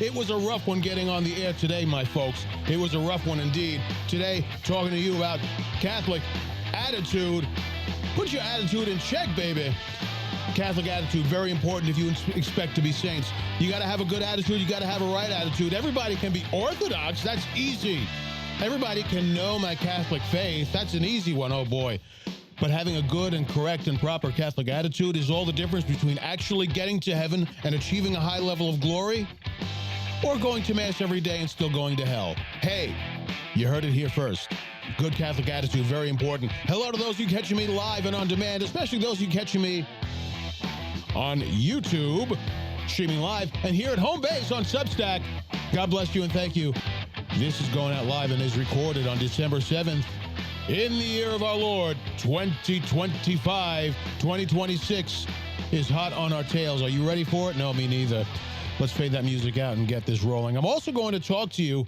It was a rough one getting on the air today, my folks. It was a rough one indeed. Today, talking to you about Catholic attitude. Put your attitude in check, baby. Catholic attitude, very important if you expect to be saints. You got to have a good attitude. You got to have a right attitude. Everybody can be Orthodox. That's easy. Everybody can know my Catholic faith. That's an easy one, oh boy. But having a good and correct and proper Catholic attitude is all the difference between actually getting to heaven and achieving a high level of glory or going to Mass every day and still going to hell. Hey, you heard it here first. Good Catholic attitude, very important. Hello to those of you catching me live and on demand, especially those of you catching me on YouTube, streaming live, and here at home base on Substack. God bless you and thank you. This is going out live and is recorded on December 7th in the year of our Lord, 2025. 2026 is hot on our tails. Are you ready for it? No, me neither. Let's fade that music out and get this rolling. I'm also going to talk to you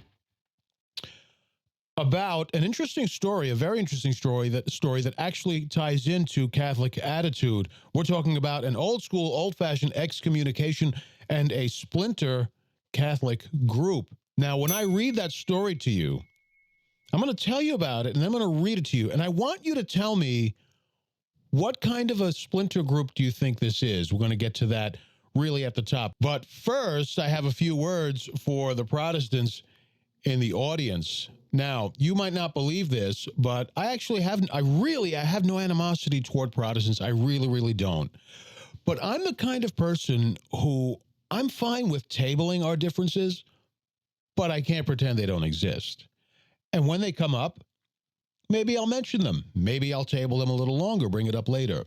about an interesting story, a very interesting story that actually ties into Catholic attitude. We're talking about an old school, old-fashioned excommunication and a splinter Catholic group. Now, when I read that story to you, I'm going to tell you about it, and I'm going to read it to you. And I want you to tell me, what kind of a splinter group do you think this is? We're going to get to that really at the top. But first, I have a few words for the Protestants in the audience. Now, you might not believe this, but I have no animosity toward Protestants. I really, really don't. But I'm the kind of person who I'm fine with tabling our differences, but I can't pretend they don't exist. And when they come up, maybe I'll mention them. Maybe I'll table them a little longer, bring it up later.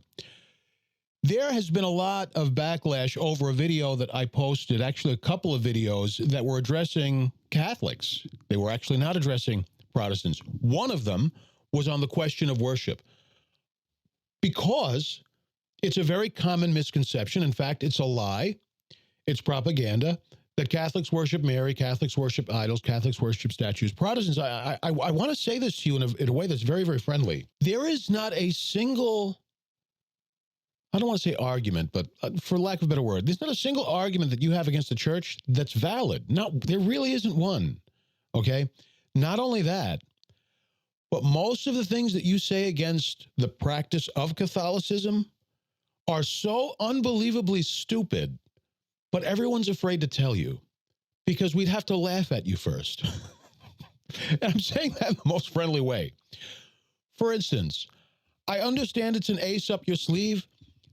There has been a lot of backlash over a video that I posted, actually a couple of videos that were addressing Catholics. They were actually not addressing Protestants. One of them was on the question of worship, because it's a very common misconception. In fact, it's a lie. It's propaganda that Catholics worship Mary, Catholics worship idols, Catholics worship statues. Protestants, I want to say this to you in a way that's very, very friendly. There is not a single, I don't want to say argument, but for lack of a better word, there's not a single argument that you have against the church that's valid. There really isn't one, okay? Not only that, but most of the things that you say against the practice of Catholicism are so unbelievably stupid, but everyone's afraid to tell you because we'd have to laugh at you first. And I'm saying that in the most friendly way. For instance, I understand it's an ace up your sleeve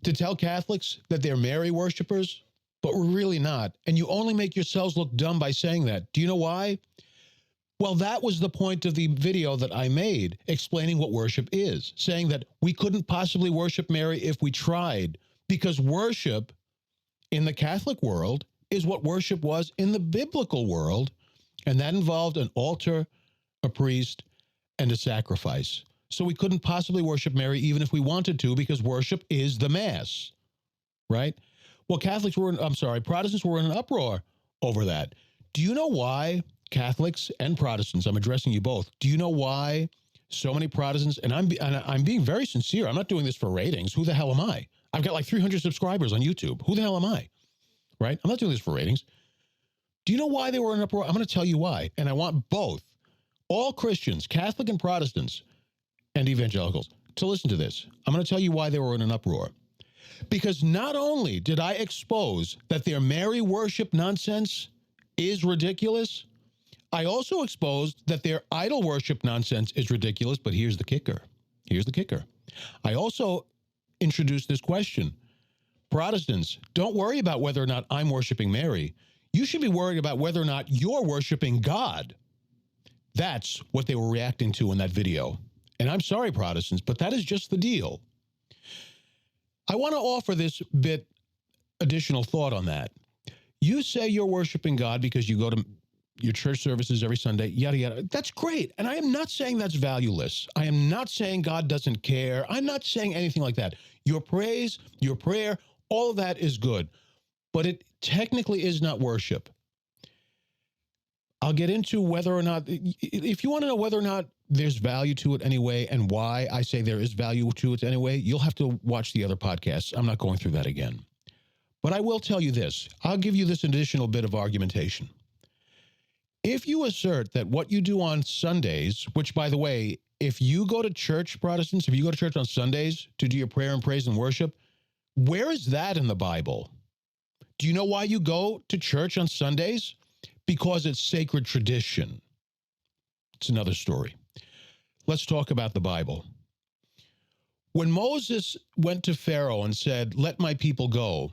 to tell Catholics that they're Mary worshipers, but we're really not. And you only make yourselves look dumb by saying that. Do you know why? Well, that was the point of the video that I made explaining what worship is, saying that we couldn't possibly worship Mary if we tried, because worship in the Catholic world is what worship was in the biblical world, and that involved an altar, a priest, and a sacrifice. So we couldn't possibly worship Mary even if we wanted to, because worship is the Mass, right? Well, Protestants were in an uproar over that. Do you know why Catholics and Protestants, I'm addressing you both, do you know why so many Protestants, and I'm being very sincere, I'm not doing this for ratings, who the hell am I? I've got like 300 subscribers on YouTube. Who the hell am I? Right? I'm not doing this for ratings. Do you know why they were in an uproar? I'm going to tell you why. And I want both, all Christians, Catholic and Protestants, and evangelicals, to listen to this. I'm going to tell you why they were in an uproar. Because not only did I expose that their Mary worship nonsense is ridiculous, I also exposed that their idol worship nonsense is ridiculous, but here's the kicker. Here's the kicker. I also introduced this question. Protestants, don't worry about whether or not I'm worshiping Mary. You should be worried about whether or not you're worshiping God. That's what they were reacting to in that video. And I'm sorry, Protestants, but that is just the deal. I want to offer this bit additional thought on that. You say you're worshiping God because you go to your church services every Sunday, yada, yada. That's great. And I am not saying that's valueless. I am not saying God doesn't care. I'm not saying anything like that. Your praise, your prayer, all of that is good. But it technically is not worship. I'll get into whether or not, if you want to know whether or not there's value to it anyway and why I say there is value to it anyway, you'll have to watch the other podcasts. I'm not going through that again. But I will tell you this. I'll give you this additional bit of argumentation. If you assert that what you do on Sundays, which, by the way, if you go to church, Protestants, if you go to church on Sundays to do your prayer and praise and worship, where is that in the Bible? Do you know why you go to church on Sundays? Because it's sacred tradition. It's another story. Let's talk about the Bible. When Moses went to Pharaoh and said, "Let my people go,"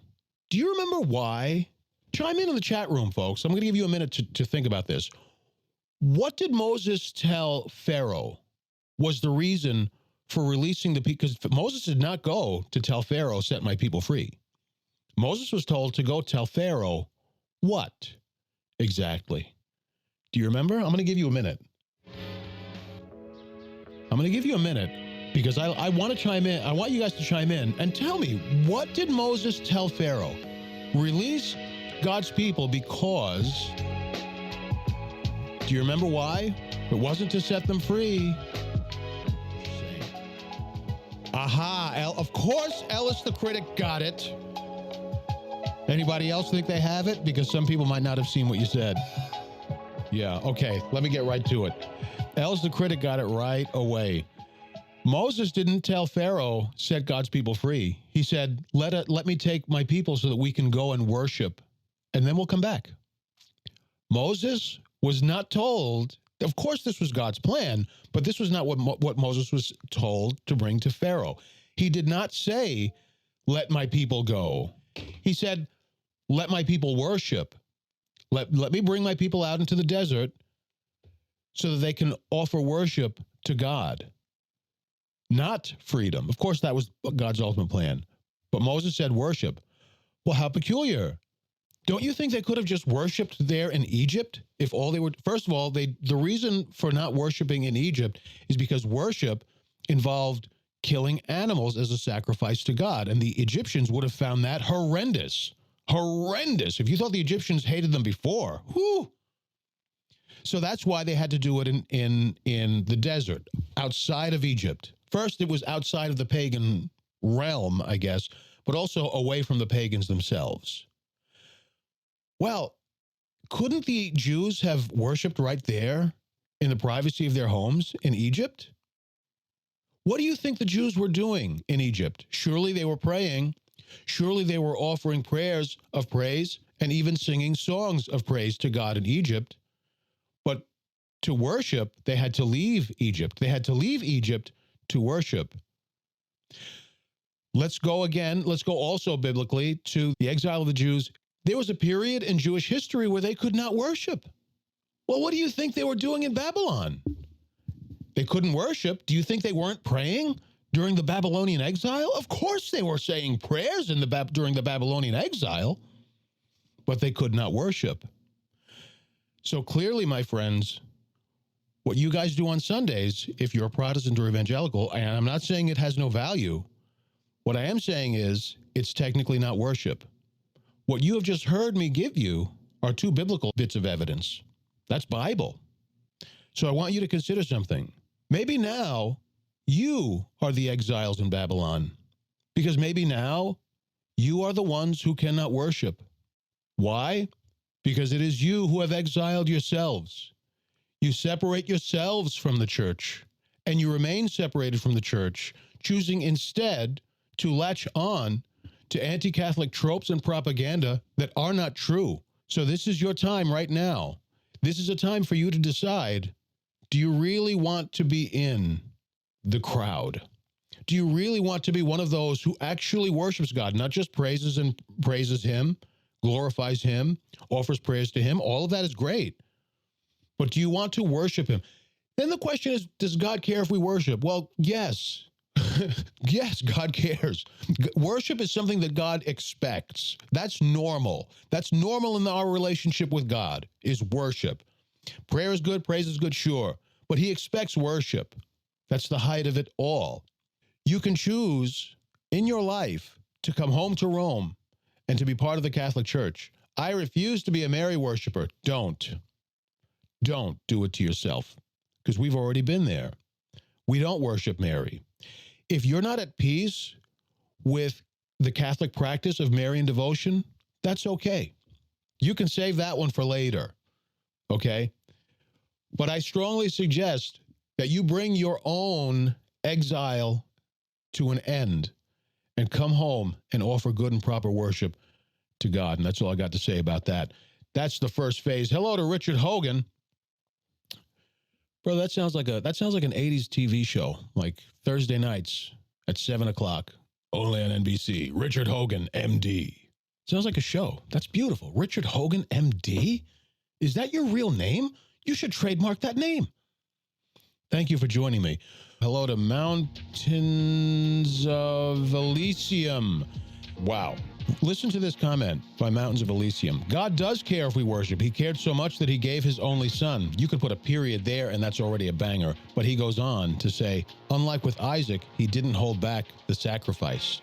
do you remember why? Chime in the chat room, folks. I'm going to give you a minute to think about this. What did Moses tell Pharaoh was the reason for releasing the people? Because Moses did not go to tell Pharaoh, "Set my people free." Moses was told to go tell Pharaoh what exactly? Do you remember? I'm going to give you a minute. I'm going to give you a minute because I want to chime in. I want you guys to chime in and tell me, what did Moses tell Pharaoh? Release God's people because, do you remember why? It wasn't to set them free. Aha, of course Ellis the critic got it. Anybody else think they have it? Because some people might not have seen what you said. Yeah, okay, let me get right to it. Ellis the critic got it right away. Moses didn't tell Pharaoh, "Set God's people free." He said, let me take my people so that we can go and worship, and then we'll come back. Moses was not told, of course this was God's plan, but this was not what Moses was told to bring to Pharaoh. He did not say, "Let my people go." He said, "Let my people worship. Let me bring my people out into the desert so that they can offer worship to God." Not freedom. Of course, that was God's ultimate plan. But Moses said worship. Well, how peculiar. Don't you think they could have just worshiped there in Egypt if all they were? First of all, the reason for not worshiping in Egypt is because worship involved killing animals as a sacrifice to God. And the Egyptians would have found that horrendous. Horrendous. If you thought the Egyptians hated them before, whew. So that's why they had to do it in the desert, outside of Egypt. First, it was outside of the pagan realm, I guess, but also away from the pagans themselves. Well, couldn't the Jews have worshipped right there in the privacy of their homes in Egypt? What do you think the Jews were doing in Egypt? Surely they were praying. Surely they were offering prayers of praise and even singing songs of praise to God in Egypt. But to worship, they had to leave Egypt. They had to leave Egypt to worship. Let's go again. Let's go also biblically to the exile of the Jews. There was a period in Jewish history where they could not worship. Well, what do you think they were doing in Babylon? They couldn't worship. Do you think they weren't praying during the Babylonian exile? Of course they were saying prayers during the Babylonian exile, but they could not worship. So clearly, my friends, what you guys do on Sundays, if you're a Protestant or evangelical, and I'm not saying it has no value, what I am saying is it's technically not worship. What you have just heard me give you are two biblical bits of evidence. That's Bible. So I want you to consider something. Maybe now you are the exiles in Babylon, because maybe now you are the ones who cannot worship. Why? Because it is you who have exiled yourselves. You separate yourselves from the church, and you remain separated from the church, choosing instead to latch on to anti-Catholic tropes and propaganda that are not true. So this is your time right now. This is a time for you to decide, do you really want to be in the crowd? Do you really want to be one of those who actually worships God, not just praises him, glorifies him, offers prayers to him? All of that is great. But do you want to worship him? Then the question is, does God care if we worship? Well, yes. Yes, God cares. Worship is something that God expects. That's normal. That's normal in our relationship with God, is worship. Prayer is good, praise is good, sure. But he expects worship. That's the height of it all. You can choose in your life to come home to Rome and to be part of the Catholic Church. I refuse to be a Mary worshiper. Don't do it to yourself, because we've already been there. We don't worship Mary. If you're not at peace with the Catholic practice of Marian devotion, that's okay. You can save that one for later, okay? But I strongly suggest that you bring your own exile to an end and come home and offer good and proper worship to God. And that's all I got to say about that. That's the first phase. Hello to Richard Hogan. Bro, that sounds like an 80s TV show, like Thursday nights at 7 o'clock, only on NBC. Richard Hogan, MD. Sounds like a show. That's beautiful. Richard Hogan, MD? Is that your real name? You should trademark that name. Thank you for joining me. Hello to Mountains of Elysium. Wow. Listen to this comment by Mountains of Elysium. God does care if we worship. He cared so much that he gave his only son. You could put a period there and that's already a banger. But he goes on to say, unlike with Isaac, he didn't hold back the sacrifice.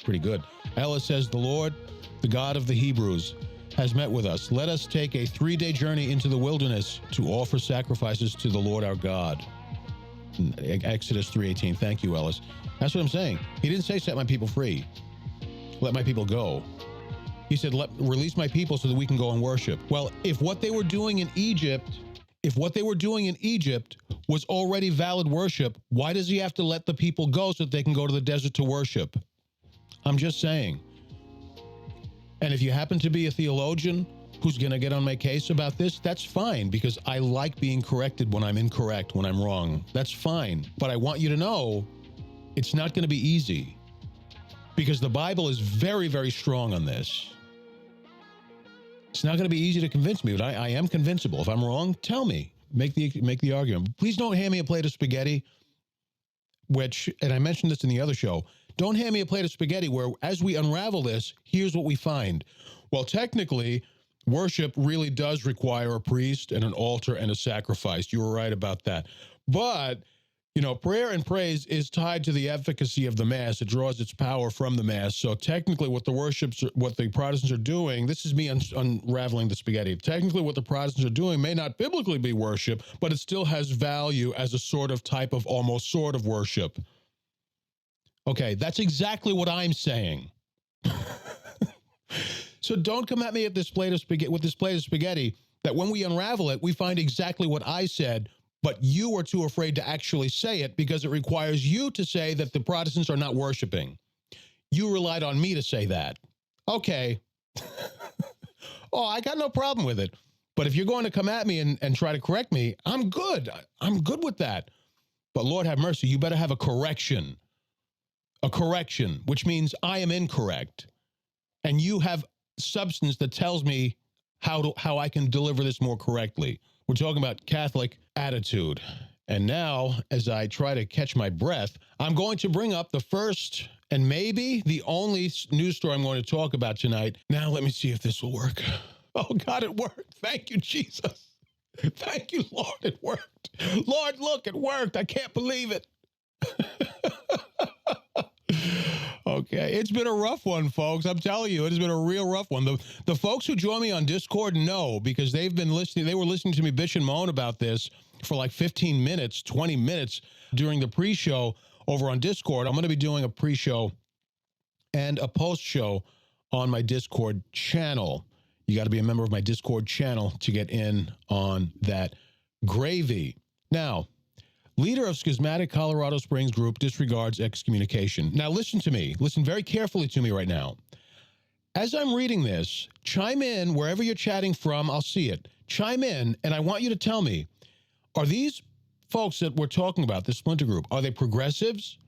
Pretty good. Ellis says, the Lord, the God of the Hebrews, has met with us. Let us take a 3-day journey into the wilderness to offer sacrifices to the Lord our God. Exodus 3:18. Thank you, Ellis. That's what I'm saying. He didn't say set my people free. Let my people go. He said, release my people so that we can go and worship. Well, if what they were doing in Egypt was already valid worship, why does he have to let the people go so that they can go to the desert to worship? I'm just saying. And if you happen to be a theologian who's going to get on my case about this, that's fine, because I like being corrected when I'm incorrect, when I'm wrong. That's fine. But I want you to know it's not going to be easy, because the Bible is very, very strong on this. It's not going to be easy to convince me, but I am convincible. If I'm wrong, tell me. Make the argument. Please don't hand me a plate of spaghetti, which, and I mentioned this in the other show, don't hand me a plate of spaghetti where, as we unravel this, here's what we find. Well, technically, worship really does require a priest and an altar and a sacrifice. You were right about that. But, you know, prayer and praise is tied to the efficacy of the Mass. It draws its power from the Mass. So technically what the Protestants are doing, this is me unraveling the spaghetti. Technically what the Protestants are doing may not biblically be worship, but it still has value as a sort of type of almost sort of worship. Okay, that's exactly what I'm saying. So don't come at me at this plate of spaghetti that when we unravel it, we find exactly what I said, but you are too afraid to actually say it because it requires you to say that the Protestants are not worshiping. You relied on me to say that. Okay. Oh, I got no problem with it. But if you're going to come at me and try to correct me, I'm good. I'm good with that. But Lord have mercy, you better have a correction. A correction, which means I am incorrect. And you have substance that tells me how I can deliver this more correctly. We're talking about Catholic attitude. And now, as I try to catch my breath, I'm going to bring up the first and maybe the only news story I'm going to talk about tonight. Now, let me see if this will work. Oh, God, it worked. Thank you, Jesus. Thank you, Lord, it worked. Lord, look, it worked. I can't believe it. Okay, it's been a rough one, folks. I'm telling you, it has been a real rough one. The folks who join me on Discord know, because they've been listening. They were listening to me bitch and moan about this for like 15 minutes, 20 minutes during the pre-show over on Discord. I'm going to be doing a pre-show and a post-show on my Discord channel. You got to be a member of my Discord channel to get in on that gravy. Now, leader of schismatic Colorado Springs group disregards excommunication. Now, listen to me. Listen very carefully to me right now. As I'm reading this, chime in wherever you're chatting from. I'll see it. Chime in, and I want you to tell me, are these folks that we're talking about, this splinter group, are they progressives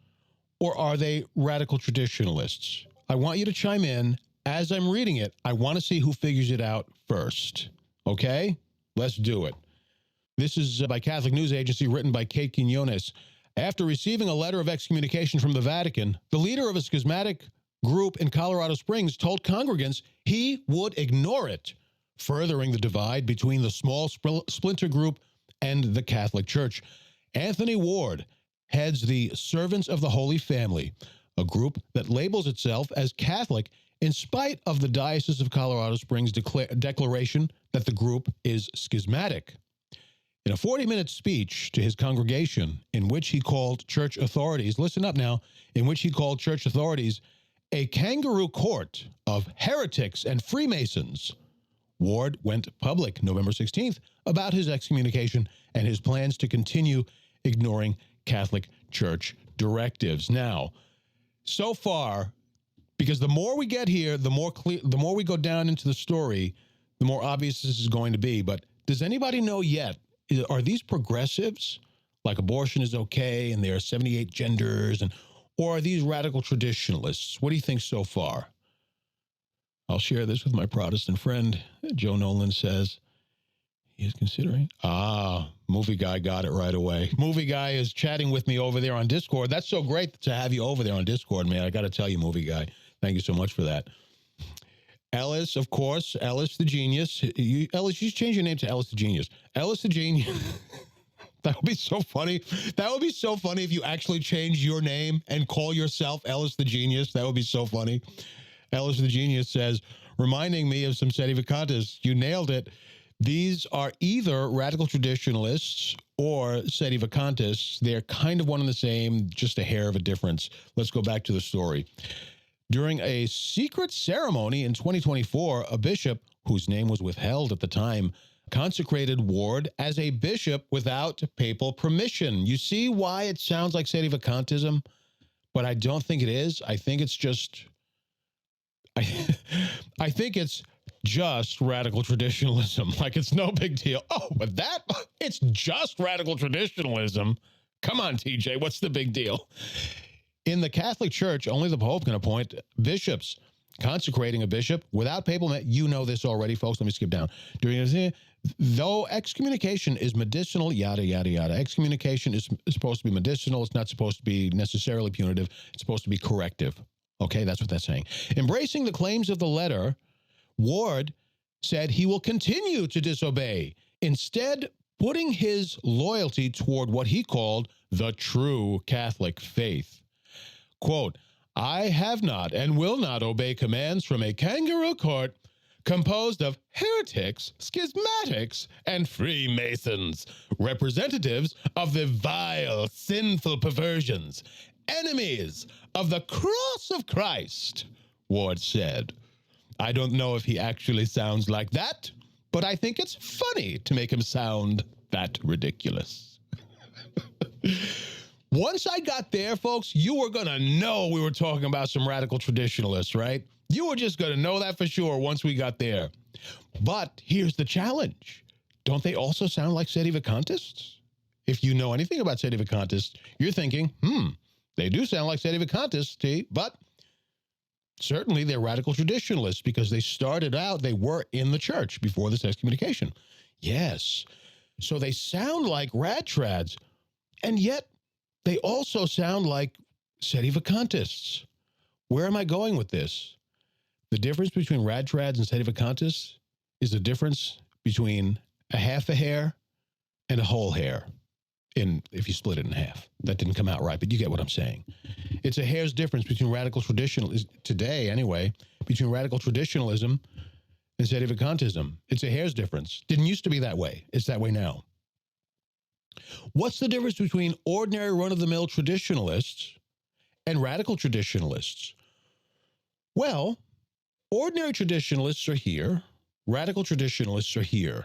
or are they radical traditionalists? I want you to chime in. As I'm reading it, I want to see who figures it out first. Okay? Let's do it. This is by Catholic News Agency, written by Kate Quinones. After receiving a letter of excommunication from the Vatican, the leader of a schismatic group in Colorado Springs told congregants he would ignore it, furthering the divide between the small splinter group and the Catholic Church. Anthony Ward heads the Servants of the Holy Family, a group that labels itself as Catholic in spite of the Diocese of Colorado Springs' declaration that the group is schismatic. In a 40-minute speech to his congregation, in which he called church authorities, listen up now, in which he called church authorities a kangaroo court of heretics and Freemasons, Ward went public November 16th about his excommunication and his plans to continue ignoring Catholic Church directives. Now, so far, because the more we get here, the more we go down into the story, the more obvious this is going to be. But does anybody know yet, are these progressives, like abortion is okay and there are 78 genders, or are these radical traditionalists? What do you think so far? I'll share this with my Protestant friend. Joe Nolan says he is considering. Movie Guy got it right away. Movie Guy is chatting with me over there on Discord. That's so great to have you over there on Discord, man. I got to tell you, Movie Guy, thank you so much for that. Ellis, of course, Ellis the Genius. Ellis, you should change your name to Ellis the Genius. Ellis the Genius. That would be so funny. That would be so funny if you actually changed your name and call yourself Ellis the Genius. That would be so funny. Ellis the Genius says, reminding me of some sedevacantists. You nailed it. These are either radical traditionalists or sedevacantists. They're kind of one and the same, just a hair of a difference. Let's go back to the story. During a secret ceremony in 2024, a bishop, whose name was withheld at the time, consecrated Ward as a bishop without papal permission. You see why it sounds like sedevacantism, but I don't think it is. I think it's just... I think it's just radical traditionalism. Like, it's no big deal. Oh, but it's just radical traditionalism. Come on, TJ, what's the big deal? In the Catholic Church, only the Pope can appoint bishops. Consecrating a bishop without papal, you know this already, folks. Let me skip down. Though excommunication is medicinal, yada, yada, yada. Excommunication is supposed to be medicinal. It's not supposed to be necessarily punitive. It's supposed to be corrective. Okay, that's what that's saying. Embracing the claims of the letter, Ward said he will continue to disobey, instead putting his loyalty toward what he called the true Catholic faith. Quote, I have not and will not obey commands from a kangaroo court composed of heretics, schismatics, and Freemasons, representatives of the vile, sinful perversions, enemies of the cross of Christ, Ward said. I don't know if he actually sounds like that, but I think it's funny to make him sound that ridiculous. Once I got there, folks, you were going to know we were talking about some radical traditionalists, right? You were just going to know that for sure once we got there. But here's the challenge. Don't they also sound like sedevacantists? If you know anything about sedevacantists, you're thinking, they do sound like sedevacantists, but certainly they're radical traditionalists because they started out, they were in the church before this excommunication. Yes. So they sound like rad trads, and yet they also sound like sedevacantists. Where am I going with this? The difference between rad trads and sedevacantists is the difference between a half a hair and a whole hair. If you split it in half. That didn't come out right, but you get what I'm saying. It's a hair's difference between radical traditionalism, today anyway, between radical traditionalism and sedevacantism. It's a hair's difference. Didn't used to be that way. It's that way now. What's the difference between ordinary run-of-the-mill traditionalists and radical traditionalists? Well, ordinary traditionalists are here. Radical traditionalists are here.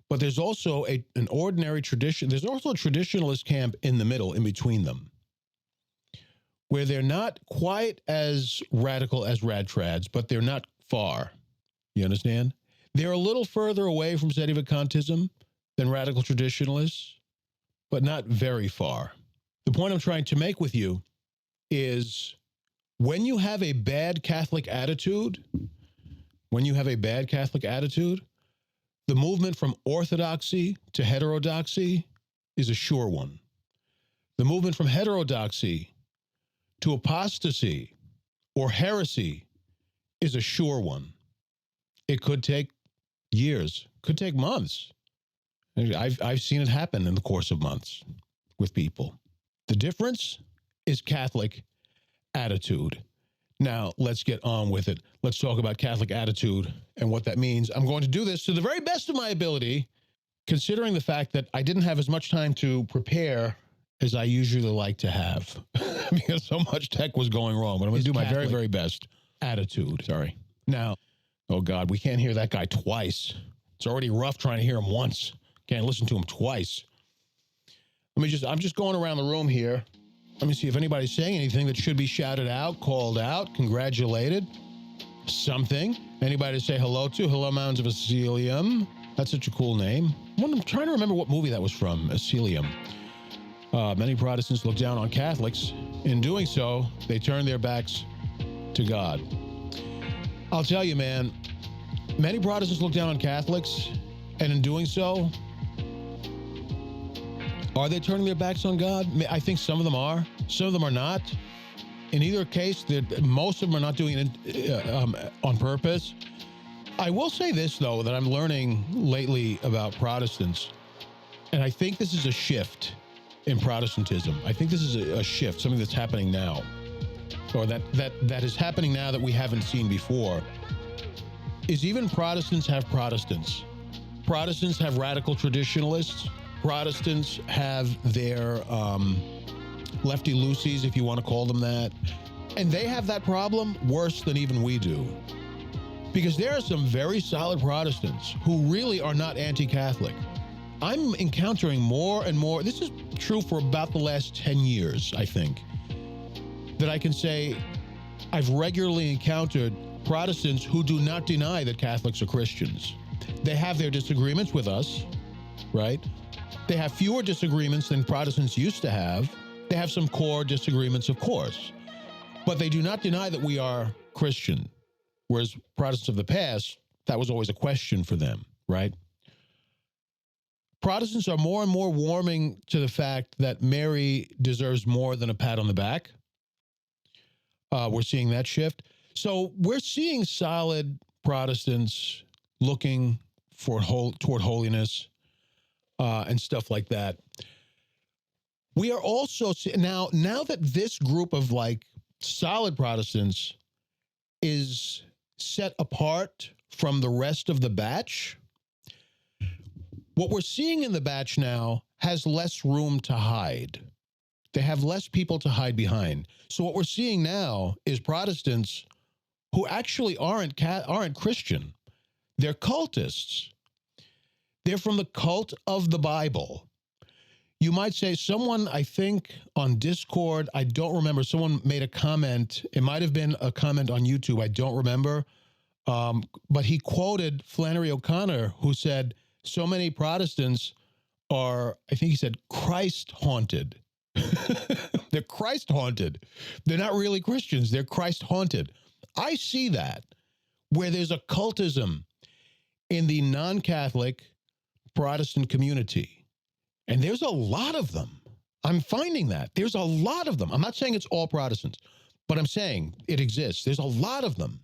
But there's also an ordinary tradition. There's also a traditionalist camp in the middle, in between them, where they're not quite as radical as rad trads, but they're not far. You understand? They're a little further away from sedevacantism than radical traditionalists, but not very far. The point I'm trying to make with you is when you have a bad Catholic attitude, the movement from orthodoxy to heterodoxy is a sure one. The movement from heterodoxy to apostasy or heresy is a sure one. It could take years, could take months. I've seen it happen in the course of months with people. The difference is Catholic attitude. Now, let's get on with it. Let's talk about Catholic attitude and what that means. I'm going to do this to the very best of my ability, considering the fact that I didn't have as much time to prepare as I usually like to have because so much tech was going wrong. But I'm going to do my very, very best. Attitude. Sorry. Now, Oh, God, we can't hear that guy twice. It's already rough trying to hear him once. Can't listen to him twice. I'm just going around the room here. Let me see if anybody's saying anything that should be shouted out, called out, congratulated, something. Anybody to say hello to? Hello, Mounds of Asilium. That's such a cool name. I'm trying to remember what movie that was from, Asilium. Many Protestants look down on Catholics. In doing so, they turn their backs to God. I'll tell you, man, many Protestants look down on Catholics, and in doing so, are they turning their backs on God? I think some of them are. Some of them are not. In either case, most of them are not doing it on purpose. I will say this, though, that I'm learning lately about Protestants, and I think this is a shift in Protestantism. I think this is a shift, something that's happening now, or that is happening now that we haven't seen before, is even Protestants have Protestants. Protestants have radical traditionalists. Protestants have their lefty-loosies, if you want to call them that. And they have that problem worse than even we do. Because there are some very solid Protestants who really are not anti-Catholic. I'm encountering more and more, this is true for about the last 10 years, I think, that I can say I've regularly encountered Protestants who do not deny that Catholics are Christians. They have their disagreements with us, right? They have fewer disagreements than Protestants used to have. They have some core disagreements, of course, but they do not deny that we are Christian. Whereas Protestants of the past, that was always a question for them, right? Protestants are more and more warming to the fact that Mary deserves more than a pat on the back. We're seeing that shift. So we're seeing solid Protestants looking toward holiness and stuff like that. We are also now that this group of like solid Protestants is set apart from the rest of the batch, what we're seeing in the batch now has less room to hide. They have less people to hide behind. So what we're seeing now is Protestants who actually aren't Christian. They're cultists. They're from the cult of the Bible. You might say someone, I think on Discord, I don't remember, someone made a comment. It might have been a comment on YouTube. I don't remember. But he quoted Flannery O'Connor, who said, so many Protestants are, I think he said, Christ haunted. They're Christ haunted. They're not really Christians. They're Christ haunted. I see that where there's a cultism in the non-Catholic Protestant community. And there's a lot of them. I'm finding that. There's a lot of them. I'm not saying it's all Protestants, but I'm saying it exists. There's a lot of them.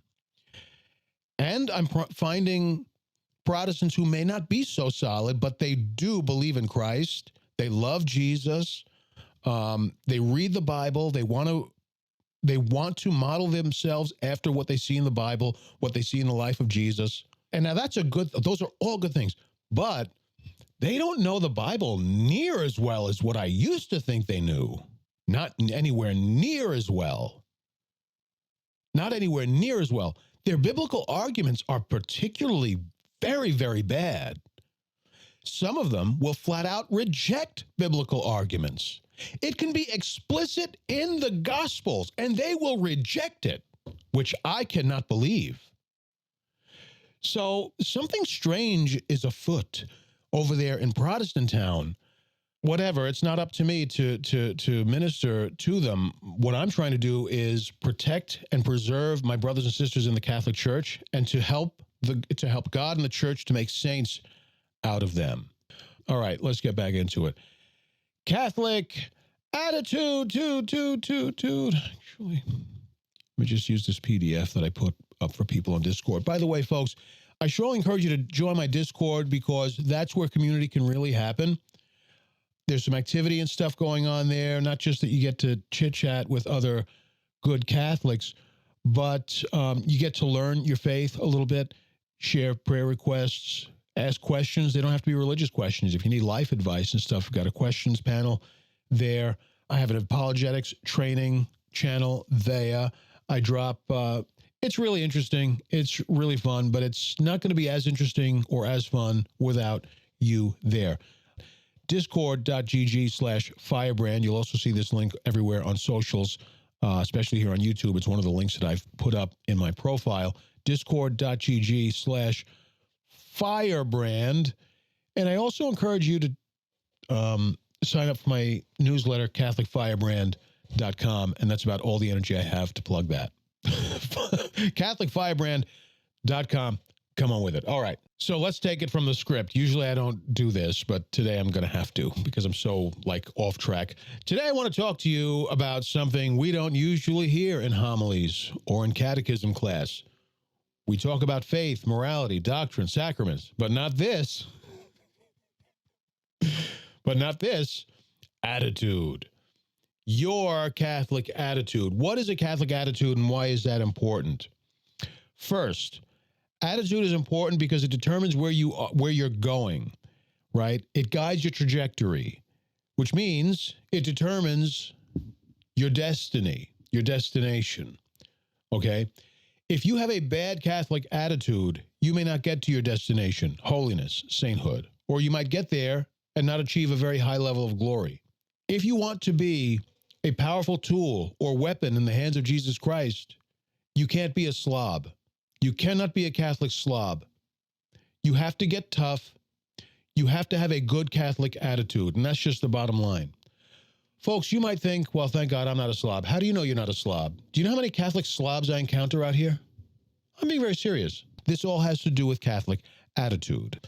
And I'm finding Protestants who may not be so solid, but they do believe in Christ. They love Jesus. They read the Bible. They want to model themselves after what they see in the Bible, what they see in the life of Jesus. And now those are all good things. But they don't know the Bible near as well as what I used to think they knew. Not anywhere near as well. Not anywhere near as well. Their biblical arguments are particularly very, very bad. Some of them will flat out reject biblical arguments. It can be explicit in the Gospels, and they will reject it, which I cannot believe. So something strange is afoot over there in Protestant town. Whatever, it's not up to me to minister to them. What I'm trying to do is protect and preserve my brothers and sisters in the Catholic Church and to help God and the church to make saints out of them. All right, let's get back into it. Catholic attitude. Actually, let me just use this PDF that I put up for people on Discord. By the way, folks, I strongly encourage you to join my Discord because that's where community can really happen. There's some activity and stuff going on there, not just that you get to chit-chat with other good Catholics, but you get to learn your faith a little bit, share prayer requests, ask questions. They don't have to be religious questions. If you need life advice and stuff, we've got a questions panel there. I have an apologetics training channel there. I drop It's really interesting. It's really fun, but it's not going to be as interesting or as fun without you there. Discord.gg/firebrand. You'll also see this link everywhere on socials, especially here on YouTube. It's one of the links that I've put up in my profile. Discord.gg/firebrand. And I also encourage you to sign up for my newsletter, CatholicFirebrand.com. And that's about all the energy I have to plug that. CatholicFirebrand.com. Come on with it. All right. So let's take it from the script. Usually I don't do this, but today I'm going to have to because I'm so off track. Today I want to talk to you about something we don't usually hear in homilies or in catechism class. We talk about faith, morality, doctrine, sacraments, but not this. Attitude. Your Catholic attitude. What is a Catholic attitude and why is that important? First, attitude is important because it determines where you're going, right? It guides your trajectory, which means it determines your destiny, your destination, okay? If you have a bad Catholic attitude, you may not get to your destination, holiness, sainthood, or you might get there and not achieve a very high level of glory. If you want to be a powerful tool or weapon in the hands of Jesus Christ, you can't be a slob. You cannot be a Catholic slob. You have to get tough. You have to have a good Catholic attitude, and that's just the bottom line. Folks, you might think, well, thank God I'm not a slob. How do you know you're not a slob? Do you know how many Catholic slobs I encounter out here? I'm being very serious. This all has to do with Catholic attitude.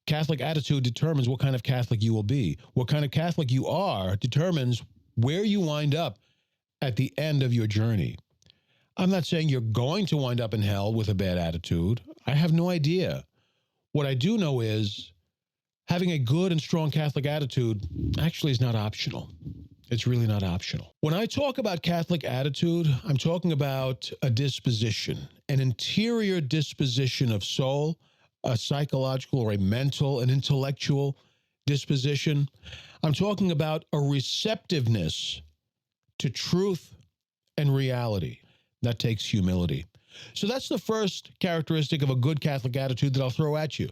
Catholic attitude determines what kind of Catholic you will be. What kind of Catholic you are determines where you wind up at the end of your journey. I'm not saying you're going to wind up in hell with a bad attitude. I have no idea. What I do know is having a good and strong Catholic attitude actually is not optional. It's really not optional. When I talk about Catholic attitude, I'm talking about a disposition, an interior disposition of soul, a psychological or a mental, an intellectual disposition. I'm talking about a receptiveness to truth and reality. That takes humility. So that's the first characteristic of a good Catholic attitude that I'll throw at you,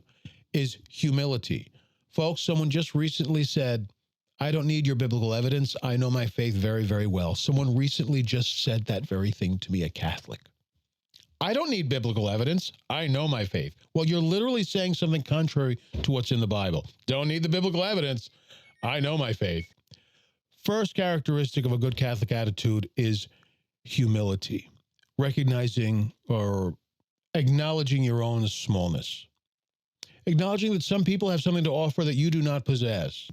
is humility. Folks, someone just recently said, I don't need your biblical evidence. I know my faith very, very well. Someone recently just said that very thing to me, a Catholic. I don't need biblical evidence. I know my faith. Well, you're literally saying something contrary to what's in the Bible. Don't need the biblical evidence. I know my faith. First characteristic of a good Catholic attitude is humility, recognizing or acknowledging your own smallness, acknowledging that some people have something to offer that you do not possess.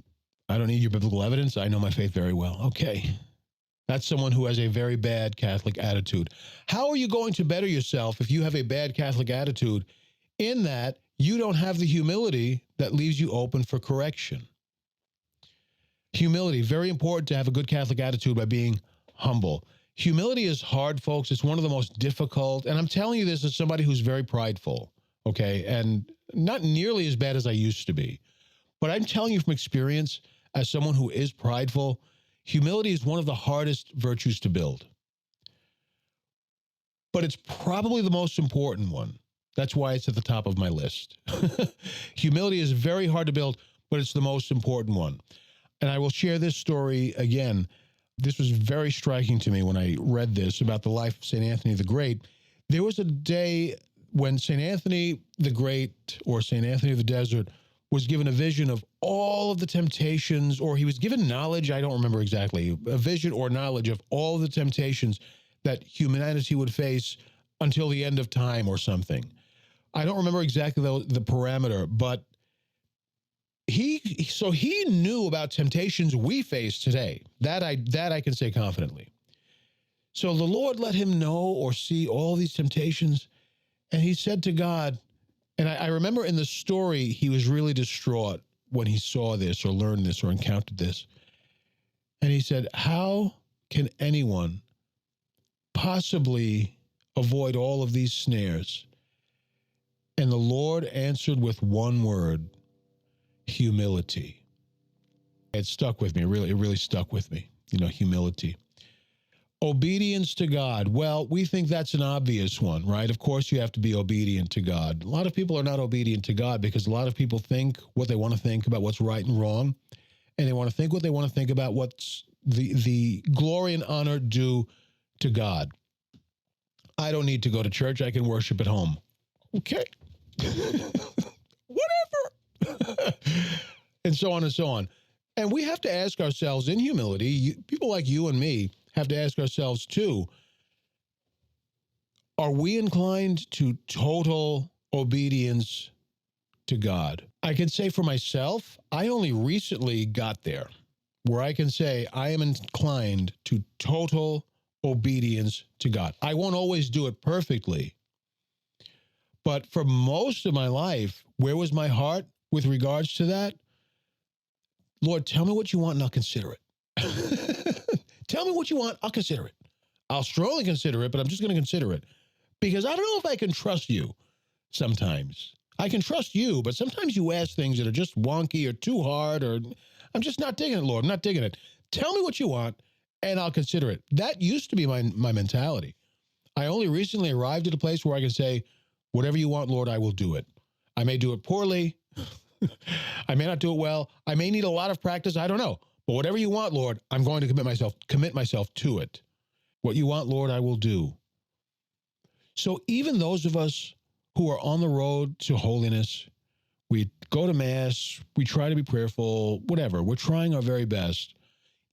I don't need your biblical evidence. I know my faith very well. Okay. That's someone who has a very bad Catholic attitude. How are you going to better yourself if you have a bad Catholic attitude in that you don't have the humility that leaves you open for correction? Humility, very important to have a good Catholic attitude by being humble. Humility is hard, folks. It's one of the most difficult. And I'm telling you this as somebody who's very prideful, okay? And not nearly as bad as I used to be. But I'm telling you from experience, as someone who is prideful, humility is one of the hardest virtues to build. But it's probably the most important one. That's why it's at the top of my list. Humility is very hard to build, but it's the most important one. And I will share this story again. This was very striking to me when I read this about the life of St. Anthony the Great. There was a day when St. Anthony the Great, or St. Anthony of the Desert, was given a vision of all of the temptations, or he was given knowledge, I don't remember exactly, a vision or knowledge of all of the temptations that humanity would face until the end of time or something. I don't remember exactly the parameter, but he knew about temptations we face today. That I can say confidently. So the Lord let him know or see all these temptations, and he said to God, and I remember in the story, he was really distraught when he saw this or learned this or encountered this. And he said, how can anyone possibly avoid all of these snares? And the Lord answered with one word, humility. It stuck with me. It really stuck with me, humility. Obedience to God. Well, we think that's an obvious one, right? Of course you have to be obedient to God. A lot of people are not obedient to God because a lot of people think what they want to think about what's right and wrong, and they want to think what they want to think about what's the glory and honor due to God. I don't need to go to church. I can worship at home. Okay. Whatever. And so on and so on. And we have to ask ourselves in humility, people like you and me have to ask ourselves too, are we inclined to total obedience to God? I can say for myself, I only recently got there where I can say I am inclined to total obedience to God. I won't always do it perfectly, but for most of my life, where was my heart with regards to that? Lord, tell me what you want and I'll consider it. Tell me what you want, I'll consider it. I'll strongly consider it, but I'm just going to consider it because I don't know if I can trust you sometimes. I can trust you, but sometimes you ask things that are just wonky or too hard, or I'm just not digging it, Lord. I'm not digging it. Tell me what you want and I'll consider it. That used to be my mentality. I only recently arrived at a place where I can say, whatever you want, Lord, I will do it. I may do it poorly. I may not do it well. I may need a lot of practice. I don't know. But whatever you want, Lord, I'm going to commit myself to it. What you want, Lord, I will do. So even those of us who are on the road to holiness, we go to Mass, we try to be prayerful, whatever. We're trying our very best.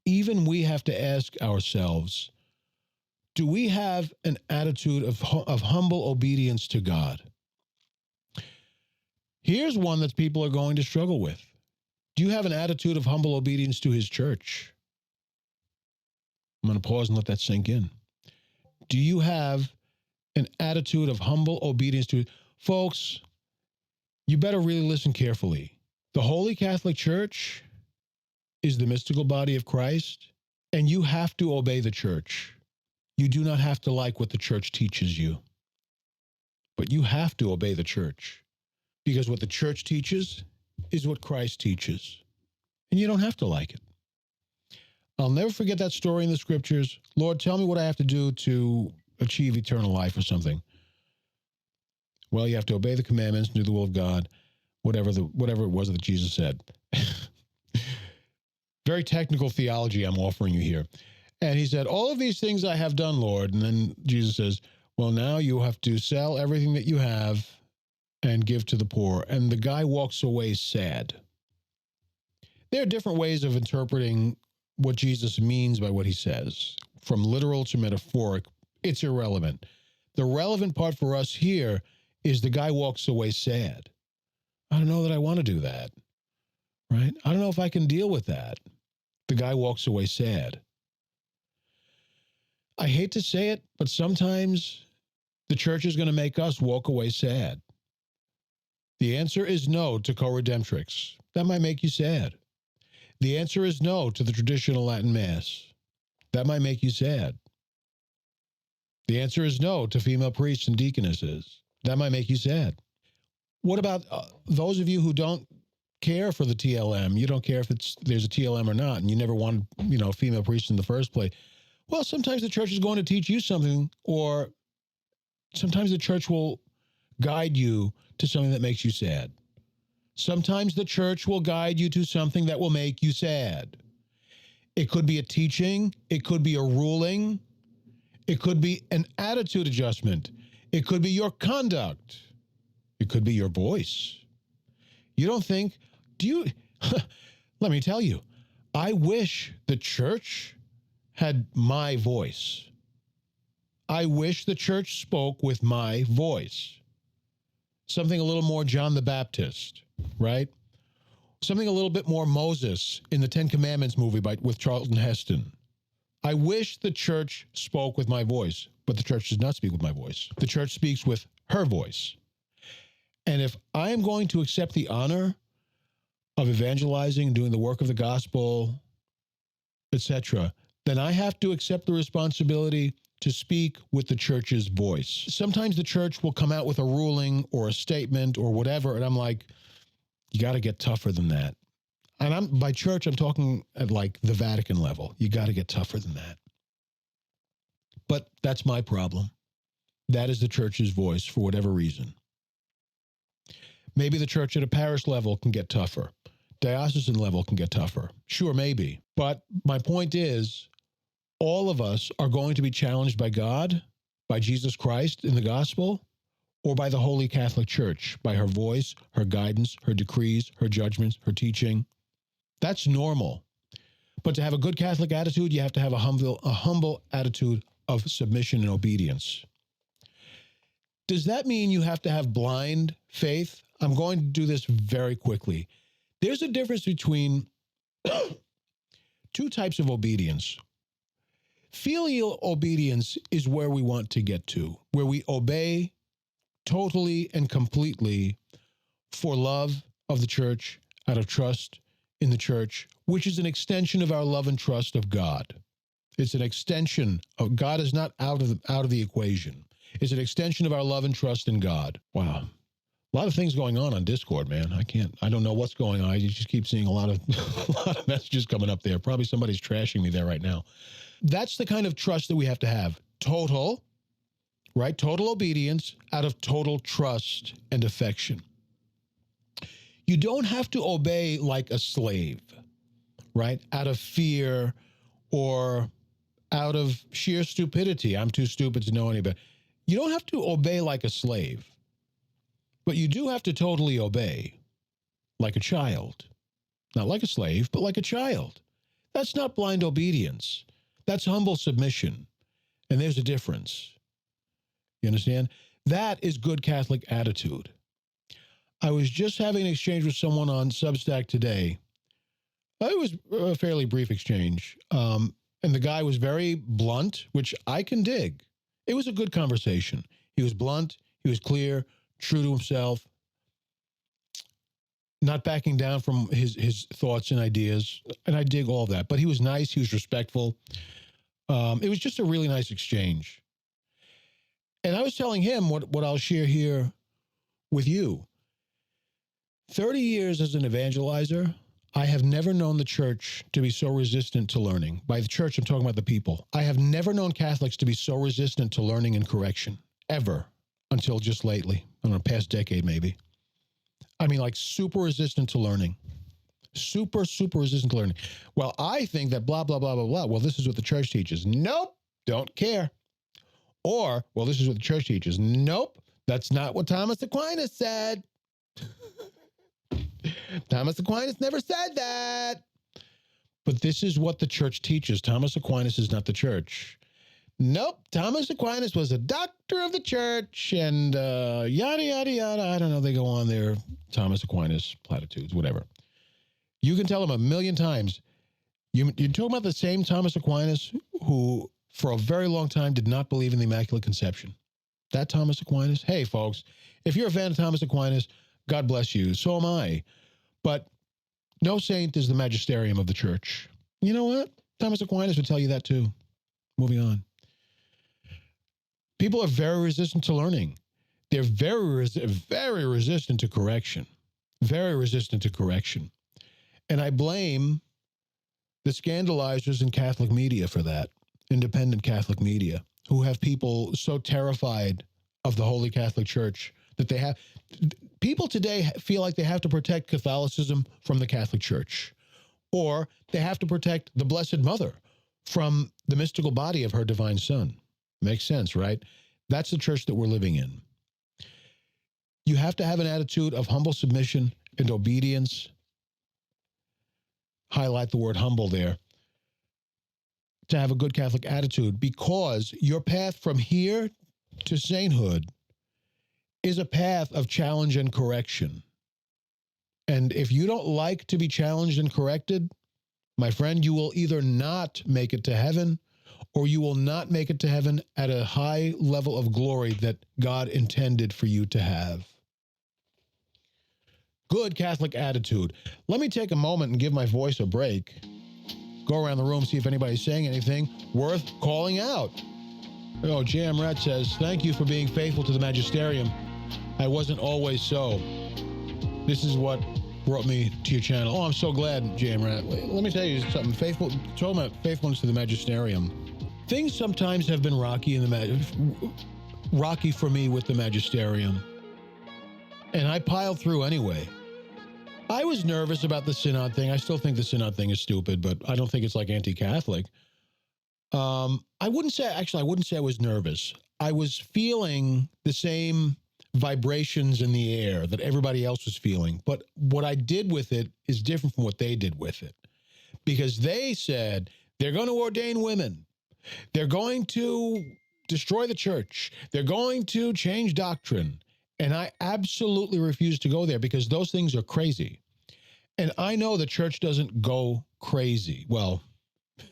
Even we have to ask ourselves, do we have an attitude of humble obedience to God? Here's one that people are going to struggle with. Do you have an attitude of humble obedience to his church? I'm going to pause and let that sink in. Do you have an attitude of humble obedience to, folks, you better really listen carefully. The Holy Catholic Church is the mystical body of Christ, and you have to obey the church. You do not have to like what the church teaches you, but you have to obey the church because what the church teaches is what Christ teaches, and you don't have to like it. I'll never forget that story in the scriptures. Lord, tell me what I have to do to achieve eternal life or something. Well, you have to obey the commandments, do the will of God, whatever it was that Jesus said. Very technical theology I'm offering you here. And he said, all of these things I have done, Lord. And then Jesus says, well, now you have to sell everything that you have and give to the poor. And the guy walks away sad. There are different ways of interpreting what Jesus means by what he says. From literal to metaphoric, it's irrelevant. The relevant part for us here is the guy walks away sad. I don't know that I want to do that, right? I don't know if I can deal with that. The guy walks away sad. I hate to say it, but sometimes the church is going to make us walk away sad. The answer is no to co-redemptrix. That might make you sad. The answer is no to the traditional Latin Mass. That might make you sad. The answer is no to female priests and deaconesses. That might make you sad. What about those of you who don't care for the TLM? You don't care if there's a TLM or not, and you never wanted, female priests in the first place. Well, sometimes the church is going to teach you something, or sometimes the church will guide you to something that makes you sad. Sometimes the church will guide you to something that will make you sad. It could be a teaching. It could be a ruling. It could be an attitude adjustment. It could be your conduct. It could be your voice. You don't think, let me tell you, I wish the church had my voice. I wish the church spoke with my voice. Something a little more John the Baptist, right? Something a little bit more Moses in the Ten Commandments movie with Charlton Heston. I wish the church spoke with my voice, but the church does not speak with my voice. The church speaks with her voice. And if I am going to accept the honor of evangelizing, doing the work of the gospel, etc., then I have to accept the responsibility to speak with the church's voice. Sometimes the church will come out with a ruling or a statement or whatever, and I'm like, you got to get tougher than that. And by church, I'm talking at like the Vatican level. You got to get tougher than that. But that's my problem. That is the church's voice for whatever reason. Maybe the church at a parish level can get tougher. Diocesan level can get tougher. Sure, maybe. But my point is, all of us are going to be challenged by God, by Jesus Christ in the gospel, or by the Holy Catholic Church, by her voice, her guidance, her decrees, her judgments, her teaching. That's normal. But to have a good Catholic attitude, you have to have a humble attitude of submission and obedience. Does that mean you have to have blind faith? I'm going to do this very quickly. There's a difference between two types of obedience. Filial obedience is where we want to get to, where we obey totally and completely for love of the church, out of trust in the church, which is an extension of our love and trust of God. It's an extension of God is not out of the equation. It's an extension of our love and trust in God. Wow. A lot of things going on Discord, man. I don't know what's going on. I just keep seeing a lot of messages coming up there. Probably somebody's trashing me there right now. That's the kind of trust that we have to have. Total, right? Total obedience out of total trust and affection. You don't have to obey like a slave, right? Out of fear or out of sheer stupidity. I'm too stupid to know any better. You don't have to obey like a slave, but you do have to totally obey like a child. Not like a slave, but like a child. That's not blind obedience. That's humble submission. And there's a difference. You understand? That is good Catholic attitude. I was just having an exchange with someone on Substack today. It was a fairly brief exchange. And the guy was very blunt, which I can dig. It was a good conversation. He was blunt. He was clear, true to himself, not backing down from his thoughts and ideas. And I dig all that. But he was nice. He was respectful. It was just a really nice exchange. And I was telling him what I'll share here with you. 30 years as an evangelizer, I have never known the church to be so resistant to learning. By the church, I'm talking about the people. I have never known Catholics to be so resistant to learning and correction, ever, until just lately. I don't know, past decade maybe. I mean, like super resistant to learning. Super resistant to learning. Well, I think that blah, blah, blah, blah, blah. Well, this is what the church teaches. Nope, don't care. Or, well, this is what the church teaches. Nope, that's not what Thomas Aquinas said. Thomas Aquinas never said that. But this is what the church teaches. Thomas Aquinas is not the church. Nope, Thomas Aquinas was a doctor of the church and yada, yada, yada. I don't know. They go on there. Thomas Aquinas platitudes, whatever. You can tell them a million times. You're talking about the same Thomas Aquinas who, for a very long time, did not believe in the Immaculate Conception. That Thomas Aquinas? Hey, folks, if you're a fan of Thomas Aquinas, God bless you. So am I. But no saint is the magisterium of the church. You know what? Thomas Aquinas would tell you that too. Moving on. People are very resistant to learning. They're very resistant to correction. Very resistant to correction. And I blame the scandalizers in Catholic media for that. Independent Catholic media, who have people so terrified of the Holy Catholic Church that they have. People today feel like they have to protect Catholicism from the Catholic Church, or they have to protect the Blessed Mother from the mystical body of her divine Son. Makes sense, right? That's the church that we're living in. You have to have an attitude of humble submission and obedience. Highlight the word humble there. To have a good Catholic attitude, because your path from here to sainthood is a path of challenge and correction. And if you don't like to be challenged and corrected, my friend, you will either not make it to heaven, or you will not make it to heaven at a high level of glory that God intended for you to have. Good Catholic attitude. Let me take a moment and give my voice a break. Go around the room, see if anybody's saying anything worth calling out. Oh, Jam Rat says, thank you for being faithful to the magisterium. I wasn't always so. This is what brought me to your channel. Oh, I'm so glad, Jam Rat. Let me tell you something. Talking about faithfulness to the magisterium. Things sometimes have been rocky rocky for me with the magisterium. And I piled through anyway. I was nervous about the synod thing. I still think the synod thing is stupid, but I don't think it's like anti-Catholic. I wouldn't say I was nervous. I was feeling the same vibrations in the air that everybody else was feeling. But what I did with it is different from what they did with it. Because they said they're going to ordain women. They're going to destroy the church. They're going to change doctrine. And I absolutely refuse to go there because those things are crazy. And I know the church doesn't go crazy. Well,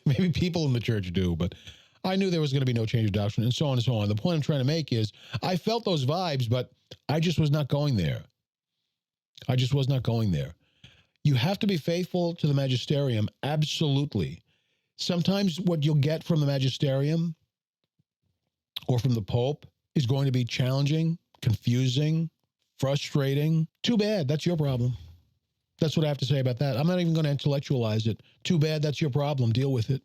maybe people in the church do, but I knew there was going to be no change of doctrine and so on and so on. The point I'm trying to make is I felt those vibes, but I just was not going there. I just was not going there. You have to be faithful to the magisterium, absolutely. Sometimes what you'll get from the magisterium or from the Pope is going to be challenging, confusing, frustrating. Too bad, that's your problem. That's what I have to say about that. I'm not even going to intellectualize it. Too bad, that's your problem. Deal with it.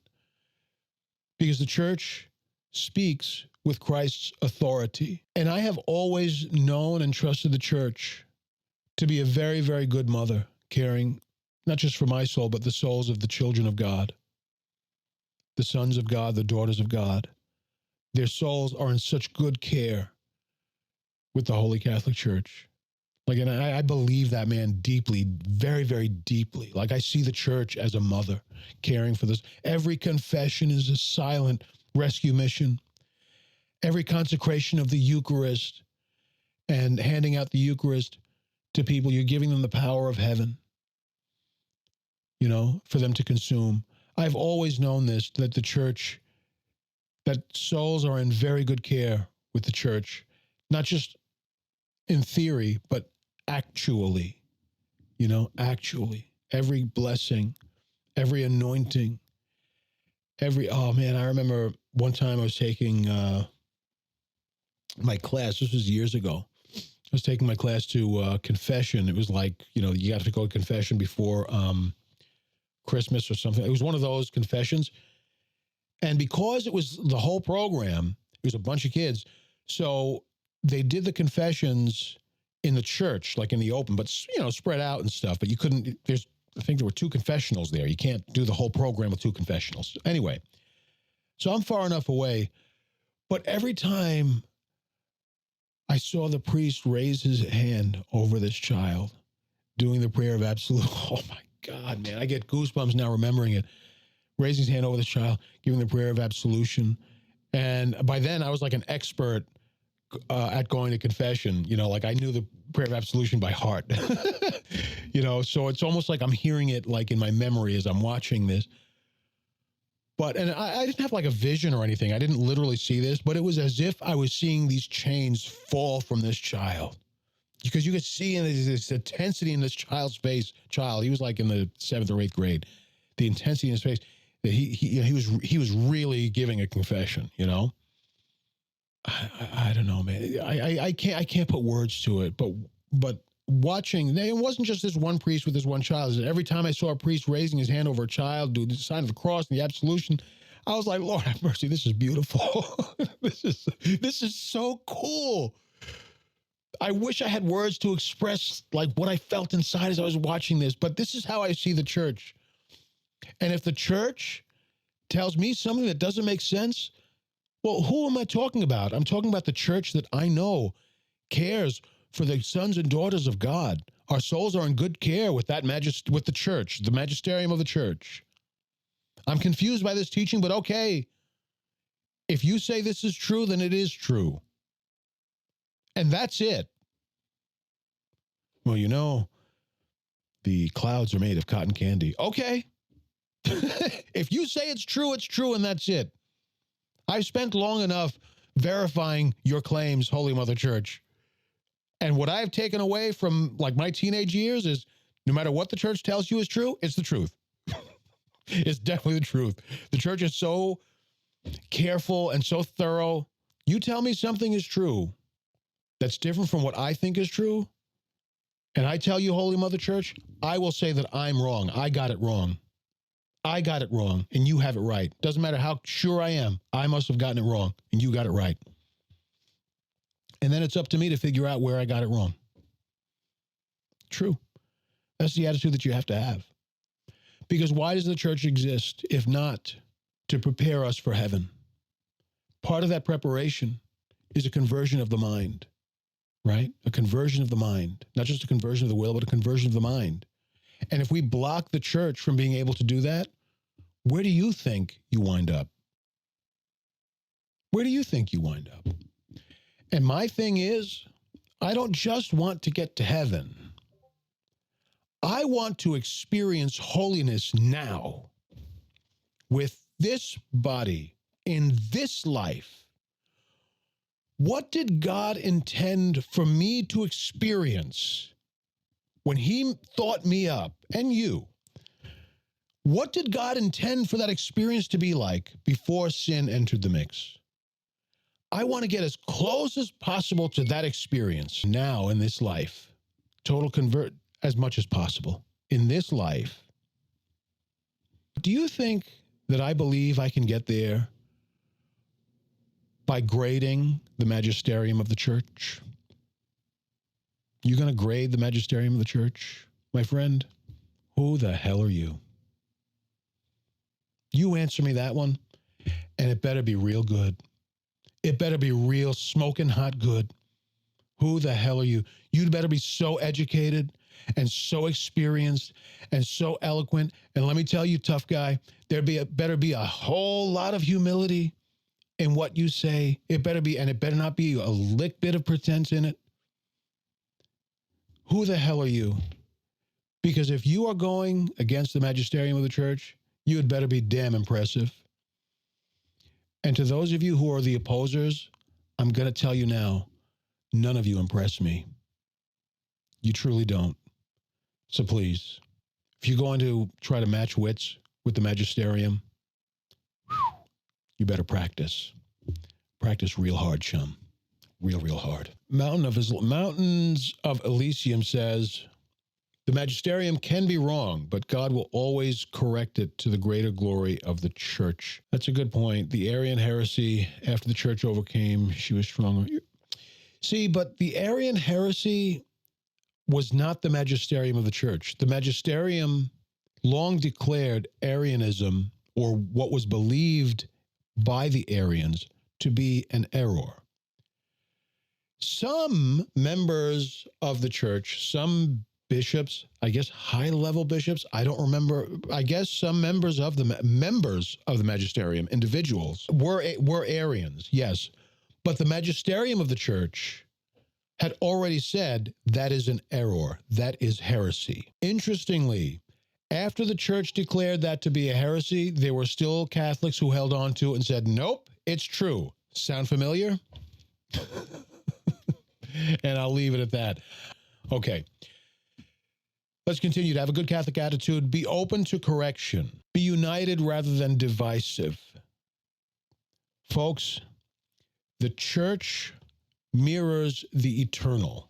Because the church speaks with Christ's authority. And I have always known and trusted the church to be a very, very good mother, caring not just for my soul, but the souls of the children of God, the sons of God, the daughters of God. Their souls are in such good care with the Holy Catholic Church. Like, and I believe that, man, deeply, very, very deeply. Like, I see the church as a mother caring for this. Every confession is a silent rescue mission. Every consecration of the Eucharist and handing out the Eucharist to people, you're giving them the power of heaven, for them to consume. I've always known this, that the church, that souls are in very good care with the church, not just in theory, but actually, actually. Every blessing, every anointing, oh man, I remember one time I was taking my class, this was years ago. I was taking my class to confession. It was like, you have to go to confession before Christmas or something. It was one of those confessions. And because it was the whole program, it was a bunch of kids. So they did the confessions in the church, like in the open, but, spread out and stuff. But you couldn't, I think there were 2 confessionals there. You can't do the whole program with 2 confessionals. Anyway, so I'm far enough away. But every time I saw the priest raise his hand over this child, doing the prayer of absolute, oh my God, man, I get goosebumps now remembering it. Raising his hand over this child, giving the prayer of absolution. And by then I was like an expert at going to confession, like I knew the prayer of absolution by heart, so it's almost like I'm hearing it like in my memory as I'm watching this. And I didn't have like a vision or anything. I didn't literally see this, but it was as if I was seeing these chains fall from this child, because you could see in this intensity in this child's face. He was like in the 7th or 8th grade, the intensity in his face that he was really giving a confession, I don't know, man. I can't put words to it, but watching, it wasn't just this one priest with this one child. Every time I saw a priest raising his hand over a child, do the sign of the cross and the absolution, I was like, Lord have mercy, this is beautiful. This is so cool. I wish I had words to express like what I felt inside as I was watching this, but this is how I see the church. And if the church tells me something that doesn't make sense, well, who am I talking about? I'm talking about the church that I know cares for the sons and daughters of God. Our souls are in good care with with the church, the magisterium of the church. I'm confused by this teaching, but okay. If you say this is true, then it is true. And that's it. Well, the clouds are made of cotton candy. Okay. If you say it's true, and that's it. I've spent long enough verifying your claims, Holy Mother Church. And what I've taken away from like my teenage years is no matter what the church tells you is true, it's the truth. It's definitely the truth. The church is so careful and so thorough. You tell me something is true that's different from what I think is true, and I tell you, Holy Mother Church, I will say that I'm wrong. I got it wrong. I got it wrong and you have it right. Doesn't matter how sure I am, I must have gotten it wrong and you got it right. And then it's up to me to figure out where I got it wrong. True. That's the attitude that you have to have. Because why does the church exist if not to prepare us for heaven? Part of that preparation is a conversion of the mind, right? A conversion of the mind, not just a conversion of the will, but a conversion of the mind. And if we block the church from being able to do that, where do you think you wind up? Where do you think you wind up? And my thing is, I don't just want to get to heaven. I want to experience holiness now with this body in this life. What did God intend for me to experience when he thought me up and you? What did God intend for that experience to be like before sin entered the mix? I want to get as close as possible to that experience now in this life. Total convert as much as possible in this life. Do you think that I believe I can get there by grading the magisterium of the church? You going to grade the magisterium of the church, my friend? Who the hell are you? You answer me that one, and it better be real good. It better be real smoking hot good. Who the hell are you? You'd better be so educated and so experienced and so eloquent. And let me tell you, tough guy, better be a whole lot of humility in what you say. It better be, and it better not be a lick bit of pretense in it. Who the hell are you? Because if you are going against the magisterium of the church, you had better be damn impressive. And to those of you who are the opposers, I'm going to tell you now, none of you impress me. You truly don't. So please, if you're going to try to match wits with the magisterium, you better practice. Practice real hard, chum. Real hard. Mountains of Elysium says, the magisterium can be wrong, but God will always correct it to the greater glory of the church. That's a good point. The Arian heresy, after the church overcame, she was stronger. See, but the Arian heresy was not the magisterium of the church. The magisterium long declared Arianism, or what was believed by the Arians, to be an error. Some members of the church, some bishops, I guess high-level bishops, I don't remember, I guess some members of the magisterium, individuals, were Arians, yes. But the magisterium of the church had already said that is an error, that is heresy. Interestingly, after the church declared that to be a heresy, there were still Catholics who held on to it and said, nope, it's true. Sound familiar? And I'll leave it at that. Okay. Let's continue to have a good Catholic attitude. Be open to correction. Be united rather than divisive. Folks, the church mirrors the eternal.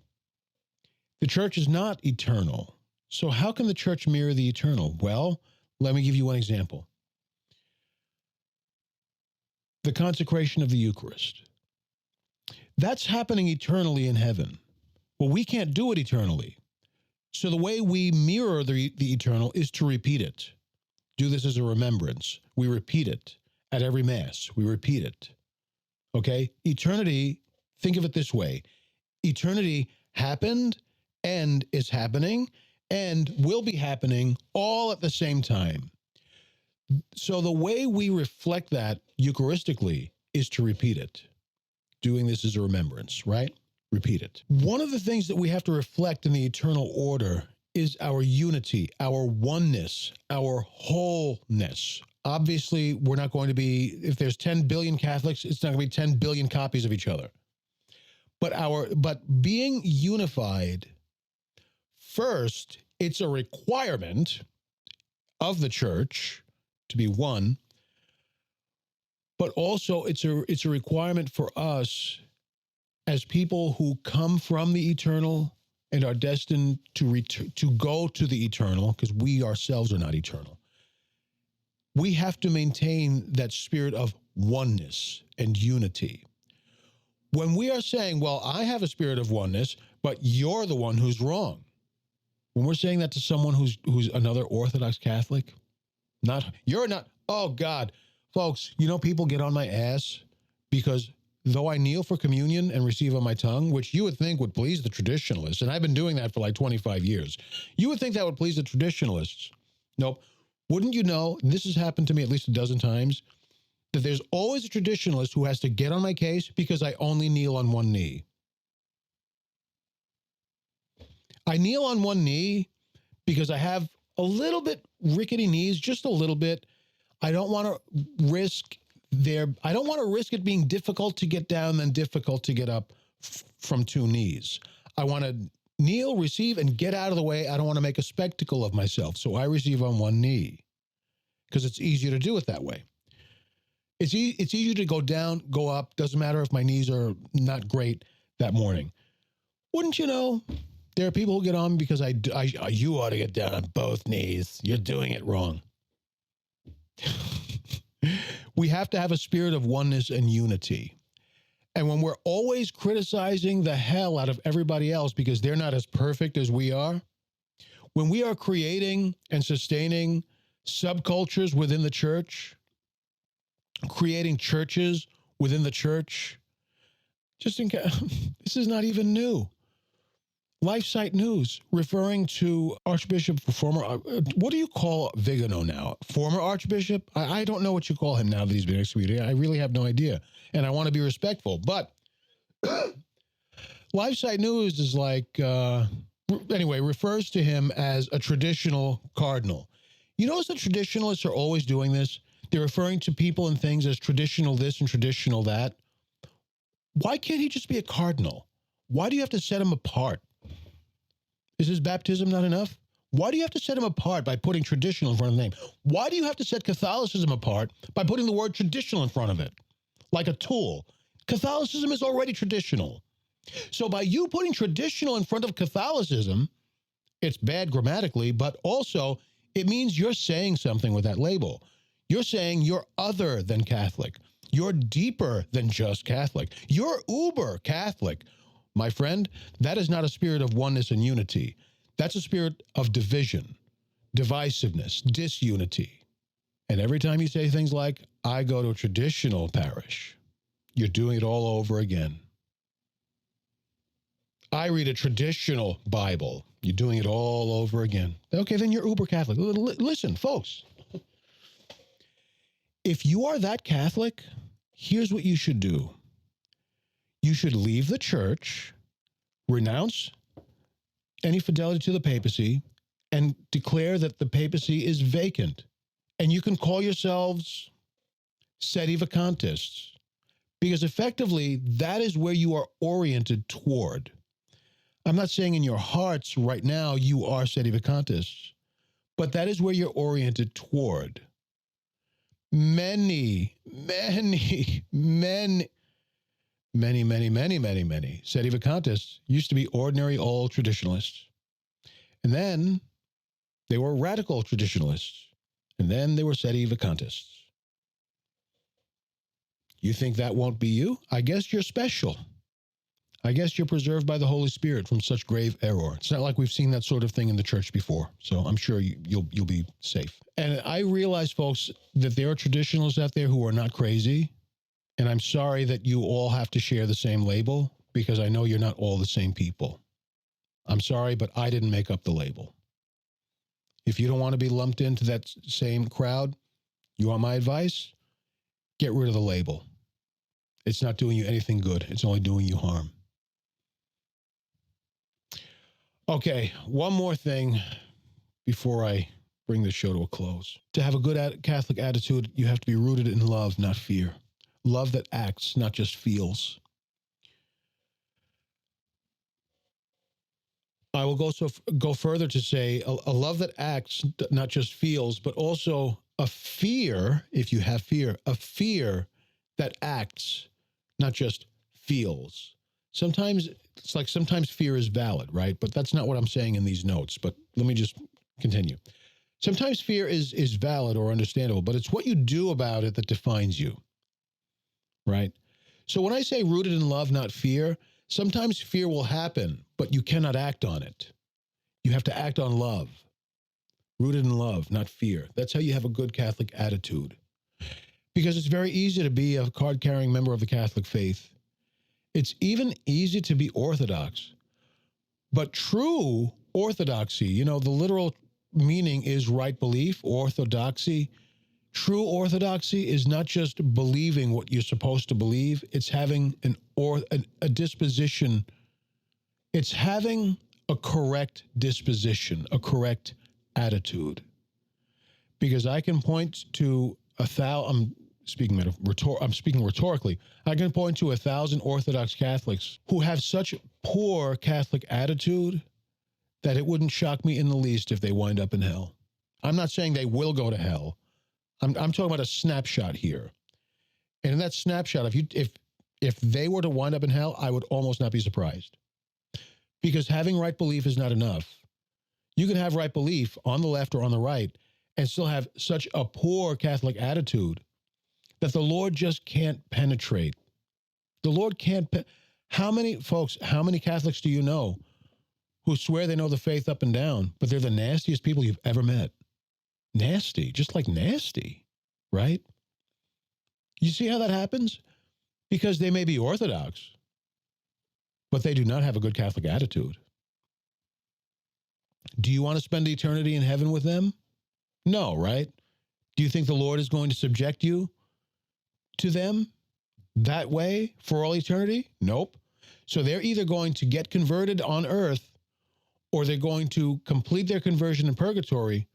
The church is not eternal. So how can the church mirror the eternal? Well, let me give you one example. The consecration of the Eucharist. That's happening eternally in heaven. Well, we can't do it eternally. So the way we mirror the eternal is to repeat it. Do this as a remembrance. We repeat it at every Mass. We repeat it. Okay? Eternity, think of it this way. Eternity happened and is happening and will be happening all at the same time. So the way we reflect that Eucharistically is to repeat it. Doing this as a remembrance, right? Repeat it. One of the things that we have to reflect in the eternal order is our unity, our oneness, our wholeness. Obviously, we're not going to be, if there's 10 billion Catholics, it's not going to be 10 billion copies of each other. But being unified, first, it's a requirement of the church to be one, but also it's a requirement for us as people who come from the eternal and are destined to go to the eternal, because we ourselves are not eternal. we have to maintain that spirit of oneness and unity. When we are saying, well, I have a spirit of oneness, but you're the one who's wrong. When we're saying that to someone who's another Orthodox Catholic, you're not, oh God, folks, you know, people get on my ass because though I kneel for communion and receive on my tongue, which you would think would please the traditionalists, and I've been doing that for like 25 years, you would think that would please the traditionalists. Nope. Wouldn't you know, and this has happened to me at least a dozen times, that there's always a traditionalist who has to get on my case because I only kneel on one knee. I kneel on one knee because I have a little bit rickety knees, just a little bit. I don't want to risk it being difficult to get down than difficult to get up from two knees. I want to kneel, receive, and get out of the way. I don't want to make a spectacle of myself. So I receive on one knee because it's easier to do it that way. It's easier to go down, go up. Doesn't matter if my knees are not great that morning. Wouldn't you know? There are people who get on because you ought to get down on both knees. You're doing it wrong. We have to have a spirit of oneness and unity. And when we're always criticizing the hell out of everybody else because they're not as perfect as we are, when we are creating and sustaining subcultures within the church, creating churches within the church, just in case, this is not even new. LifeSite News, referring to Archbishop, what do you call Vigano now? Former Archbishop? I don't know what you call him now that he's been excommunicated. I really have no idea. And I want to be respectful. But LifeSite News is like, anyway, refers to him as a traditional cardinal. You notice the traditionalists are always doing this? They're referring to people and things as traditional this and traditional that. Why can't he just be a cardinal? Why do you have to set him apart? Is his baptism not enough? Why do you have to set him apart by putting traditional in front of the name? Why do you have to set Catholicism apart by putting the word traditional in front of it? Like a tool. Catholicism is already traditional. So by you putting traditional in front of Catholicism, it's bad grammatically, but also it means you're saying something with that label. You're saying you're other than Catholic. You're deeper than just Catholic. You're uber Catholic. My friend, that is not a spirit of oneness and unity. That's a spirit of division, divisiveness, disunity. And every time you say things like, I go to a traditional parish, you're doing it all over again. I read a traditional Bible. You're doing it all over again. Okay, then you're uber Catholic. Listen, folks. If you are that Catholic, here's what you should do. You should leave the church, renounce any fidelity to the papacy, and declare that the papacy is vacant. And you can call yourselves sedevacantists, because effectively that is where you are oriented toward. I'm not saying in your hearts right now you are sedevacantists, but that is where you're oriented toward. Many sedevacantists used to be ordinary old traditionalists. And then they were radical traditionalists. And then they were sedevacantists. You think that won't be you? I guess you're special. I guess you're preserved by the Holy Spirit from such grave error. It's not like we've seen that sort of thing in the church before. So I'm sure you'll be safe. And I realize, folks, that there are traditionalists out there who are not crazy. And I'm sorry that you all have to share the same label, because I know you're not all the same people. I'm sorry, but I didn't make up the label. If you don't want to be lumped into that same crowd, you want my advice? Get rid of the label. It's not doing you anything good. It's only doing you harm. Okay, one more thing before I bring the show to a close. To have a good Catholic attitude, you have to be rooted in love, not fear. Love that acts, not just feels. I will go further to say a love that acts, not just feels, but also a fear, if you have fear, a fear that acts, not just feels. Sometimes fear is valid, right? But that's not what I'm saying in these notes. But let me just continue. Sometimes fear is valid or understandable, but it's what you do about it that defines you, right? So when I say rooted in love, not fear, sometimes fear will happen, but you cannot act on it. You have to act on love. Rooted in love, not fear. That's how you have a good Catholic attitude. Because it's very easy to be a card-carrying member of the Catholic faith. It's even easy to be Orthodox. But true orthodoxy, the literal meaning is right belief, orthodoxy. True orthodoxy is not just believing what you're supposed to believe. It's having a disposition. It's having a correct disposition, a correct attitude. Because I can point to I'm speaking rhetorically. I can point to 1,000 Orthodox Catholics who have such poor Catholic attitude that it wouldn't shock me in the least if they wind up in hell. I'm not saying they will go to hell. I'm talking about a snapshot here. And in that snapshot, if they were to wind up in hell, I would almost not be surprised. Because having right belief is not enough. You can have right belief on the left or on the right and still have such a poor Catholic attitude that the Lord just can't penetrate. The Lord can't. How many Catholics do you know who swear they know the faith up and down, but they're the nastiest people you've ever met? Nasty, just like nasty, right? You see how that happens? Because they may be Orthodox, but they do not have a good Catholic attitude. Do you want to spend eternity in heaven with them? No, right? Do you think the Lord is going to subject you to them that way for all eternity? Nope. So they're either going to get converted on earth, or they're going to complete their conversion in purgatory,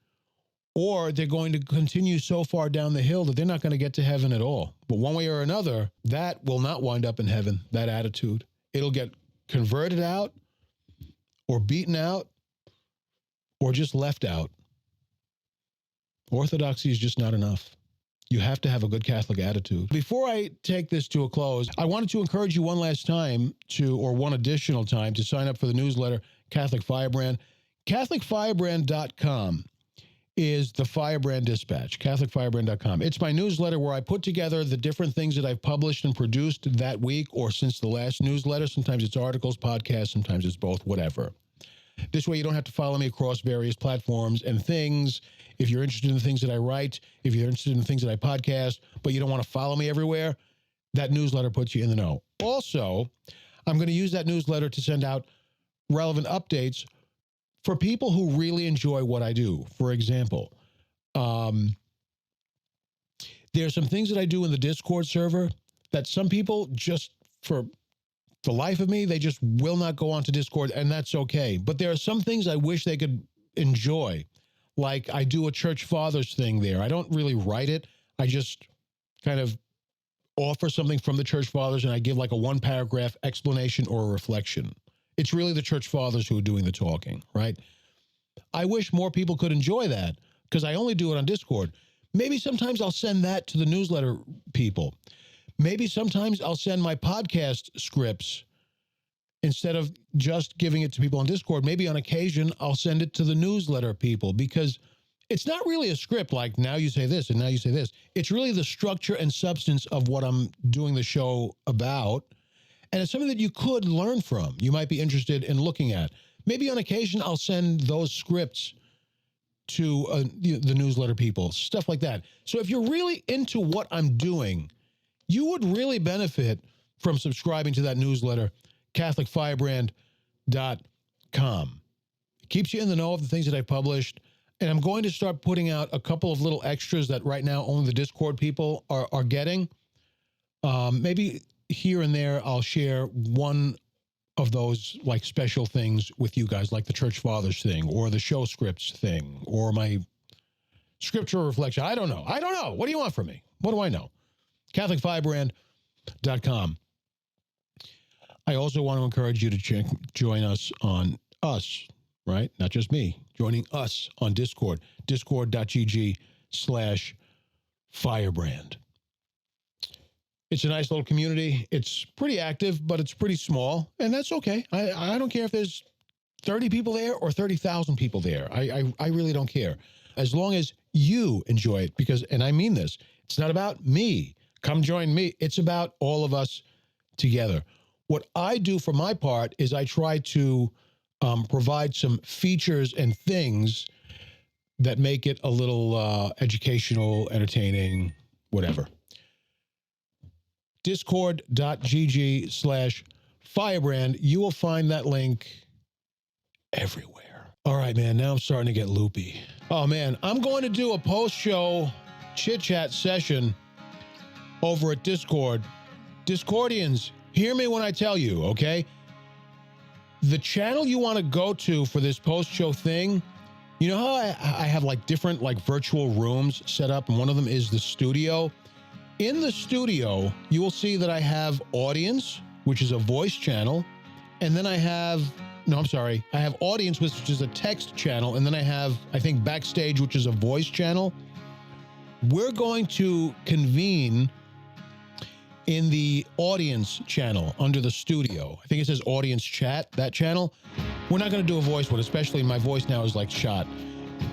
or they're going to continue so far down the hill that they're not going to get to heaven at all. But one way or another, that will not wind up in heaven, that attitude. It'll get converted out or beaten out or just left out. Orthodoxy is just not enough. You have to have a good Catholic attitude. Before I take this to a close, I wanted to encourage you one additional time to sign up for the newsletter, Catholic Firebrand. CatholicFirebrand.com is the Firebrand Dispatch, CatholicFirebrand.com. It's my newsletter where I put together the different things that I've published and produced that week or since the last newsletter. Sometimes it's articles, podcasts, sometimes it's both, whatever. This way you don't have to follow me across various platforms and things. If you're interested in the things that I write, if you're interested in the things that I podcast, but you don't want to follow me everywhere, that newsletter puts you in the know. Also, I'm going to use that newsletter to send out relevant updates for people who really enjoy what I do. For example, there's some things that I do in the Discord server that some people just, for the life of me, they just will not go onto Discord, and that's okay. But there are some things I wish they could enjoy. Like I do a Church Fathers thing there. I don't really write it. I just kind of offer something from the Church Fathers, and I give like a 1-paragraph explanation or a reflection. It's really the Church Fathers who are doing the talking, right? I wish more people could enjoy that because I only do it on Discord. Maybe sometimes I'll send that to the newsletter people. Maybe sometimes I'll send my podcast scripts instead of just giving it to people on Discord. Maybe on occasion I'll send it to the newsletter people because it's not really a script like now you say this and now you say this. It's really the structure and substance of what I'm doing the show about. And it's something that you could learn from. You might be interested in looking at. Maybe on occasion I'll send those scripts to the newsletter people, stuff like that. So if you're really into what I'm doing, you would really benefit from subscribing to that newsletter, CatholicFirebrand.com. It keeps you in the know of the things that I published. And I'm going to start putting out a couple of little extras that right now only the Discord people are getting. Maybe here and there I'll share one of those like special things with you guys, like the Church Fathers thing or the show scripts thing or my scriptural reflection. I don't know. What do you want from me? What do I know? CatholicFirebrand.com. I also want to encourage you to join us on us, right? Not just me, joining us on Discord, discord.gg/firebrand. It's a nice little community. It's pretty active, but it's pretty small, and that's okay. I don't care if there's 30 people there or 30,000 people there. I really don't care. as long as you enjoy it, because, and I mean this, it's not about me. Come join me. It's about all of us together. What I do for my part is I try to provide some features and things that make it a little educational, entertaining, whatever. Discord.gg/firebrand. You will find that link everywhere. All right, man, now I'm starting to get loopy. Oh, man, I'm going to do a post-show chit-chat session over at Discord. Discordians, hear me when I tell you, okay? The channel you want to go to for this post-show thing, you know how I have like different like virtual rooms set up, and one of them is the studio? In the studio, you will see that I have audience, which is a voice channel, and then I have audience, which is a text channel, and then I have, I think, backstage, which is a voice channel. We're going to convene in the audience channel under the studio. I think it says audience chat, that channel. We're not going to do a voice one, especially my voice now is like shot.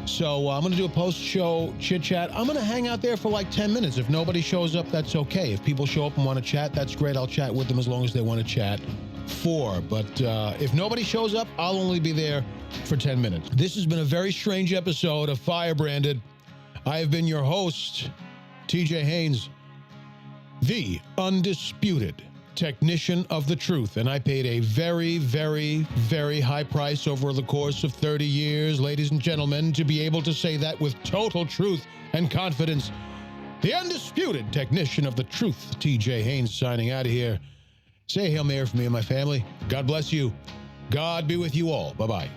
So I'm going to do a post-show chit-chat. I'm going to hang out there for like 10 minutes. If nobody shows up, that's okay. If people show up and want to chat, that's great. I'll chat with them as long as they want to chat But if nobody shows up, I'll only be there for 10 minutes. This has been a very strange episode of Firebranded. I have been your host, TJ Haynes, the undisputed technician of the truth, and I paid a very, very, very high price over the course of 30 years, ladies and gentlemen, to be able to say that with total truth and confidence. The undisputed technician of the truth, TJ Haynes, signing out of here. Say Hail Mary for me and my family. God bless you. God be with you all. Bye-bye.